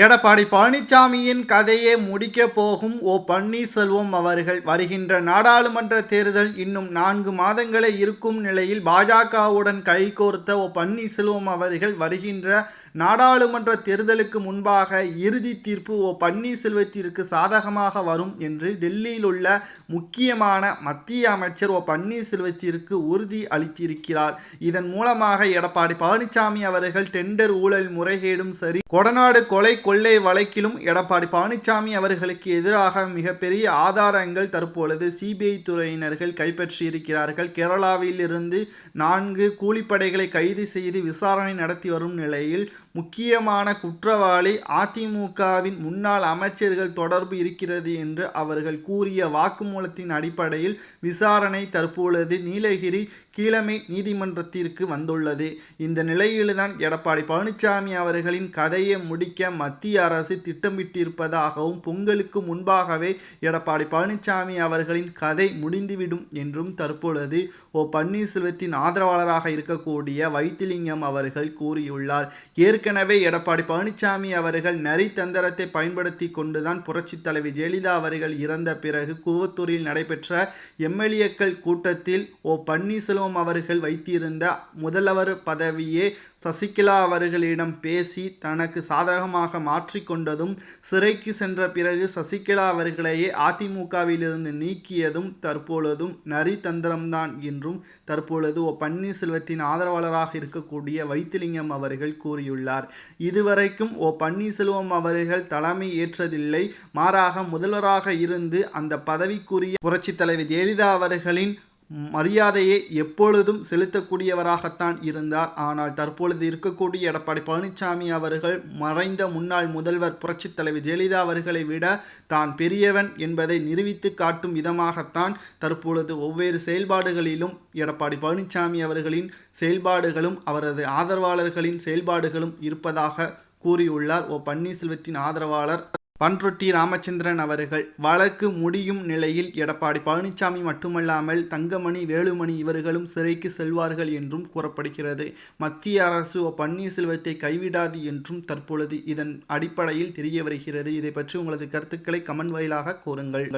எடப்பாடி பழனிசாமியின் கதையை முடிக்கப் போகும் பன்னீர்செல்வம் அவர்கள் வருகின்ற நாடாளுமன்ற தேர்தல் இன்னும் 4 மாதங்களே இருக்கும் நிலையில் பாஜகவுடன் கைகோர்த்த பன்னீர்செல்வம் அவர்கள் வருகின்ற நாடாளுமன்ற தேர்தலுக்கு முன்பாக இறுதி தீர்ப்பு பன்னீர்செல்வத்திற்கு சாதகமாக வரும் என்று டெல்லியில் உள்ள முக்கியமான மத்திய அமைச்சர் பன்னீர்செல்வத்திற்கு உறுதி அளித்திருக்கிறார். இதன் மூலமாக எடப்பாடி பழனிசாமி அவர்கள் டெண்டர் ஊழல் முறைகேடும் சரி, கொடநாடு கொலை கொள்ளை வழக்கிலும் எடப்பாடி பழனிசாமி அவர்களுக்கு எதிராக மிகப்பெரிய ஆதாரங்கள் தற்பொழுது சிபிஐ துறையினர்கள் கைப்பற்றியிருக்கிறார்கள். கேரளாவில் இருந்து 4 கூலிப்படைகளை கைது செய்து விசாரணை நடத்தி வரும் நிலையில் முக்கியமான குற்றவாளி அதிமுகவின் முன்னாள் அமைச்சர்கள் தொடர்பு இருக்கிறது என்று அவர்கள் கூறிய வாக்குமூலத்தின் அடிப்படையில் விசாரணை தற்பொழுது நீலகிரி கீழமை நீதிமன்றத்திற்கு வந்துள்ளது. இந்த நிலையில்தான் எடப்பாடி பழனிசாமி அவர்களின் கதையை முடிக்க மத்திய அரசு திட்டமிட்டிருப்பதாகவும், பொங்கலுக்கு முன்பாகவே எடப்பாடி பழனிசாமி அவர்களின் கதை முடிந்துவிடும் என்றும் தற்பொழுது பன்னீர்செல்வத்தின் ஆதரவாளராக இருக்கக்கூடிய வைத்திலிங்கம் அவர்கள் கூறியுள்ளார். ஏற்கனவே எடப்பாடி பழனிசாமி அவர்கள் நரித்தந்திரத்தை பயன்படுத்தி கொண்டுதான் புரட்சி தலைவி ஜெயலலிதா அவர்கள் இறந்த பிறகு கூவத்தூரில் நடைபெற்ற எம்எல்ஏக்கள் கூட்டத்தில் பன்னீர்செல்வம் அவர்கள் வைத்திருந்த முதல்வர் பதவியே சசிகலா அவர்களிடம் பேசி தனக்கு சாதகமாக மாற்றிக்கொண்டதும், சிறைக்கு சென்ற பிறகு சசிகலா அவர்களையே அதிமுகவிலிருந்து நீக்கியதும் தற்பொழுதும் நரித்தந்திரம்தான் என்றும் தற்பொழுது பன்னீர்செல்வத்தின் ஆதரவாளராக இருக்கக்கூடிய வைத்திலிங்கம் அவர்கள் கூறியுள்ளார். இதுவரைக்கும் பன்னீர்செல்வம் அவர்கள் தலைமை ஏற்றதில்லை, மாறாக முதல்வராக இருந்து அந்த பதவிக்குரிய புரட்சி தலைவி ஜெயலலிதா அவர்களின் மரியாதையை எப்பொழுதும் செலுத்தக்கூடியவராகத்தான் இருந்தார். ஆனால் தற்பொழுது இருக்கக்கூடிய எடப்பாடி பழனிசாமி அவர்கள் மறைந்த முன்னாள் முதல்வர் புரட்சி தலைவி ஜெயலலிதா அவர்களை விட தான் பெரியவன் என்பதை நிரூபித்து காட்டும் விதமாகத்தான் தற்பொழுது ஒவ்வொரு செயல்பாடுகளிலும் எடப்பாடி பழனிசாமி அவர்களின் செயல்பாடுகளும் அவரது ஆதரவாளர்களின் செயல்பாடுகளும் இருப்பதாக கூறியுள்ளார் பன்னீர்செல்வத்தின் ஆதரவாளர் பண்ருட்டி ராமச்சந்திரன் அவர்கள். வழக்கு முடியும் நிலையில் எடப்பாடி பழனிசாமி மட்டுமல்லாமல் தங்கமணி, வேலுமணி இவர்களும் சிறைக்கு செல்வார்கள் என்றும் கூறப்படுகிறது. மத்திய அரசு பன்னீர்செல்வத்தை கைவிடாது என்றும் தற்பொழுது இதன் அடிப்படையில் தெரிய வருகிறது. இதை பற்றி உங்களது கருத்துக்களை கமெண்ட் வாயிலாக கூறுங்கள்.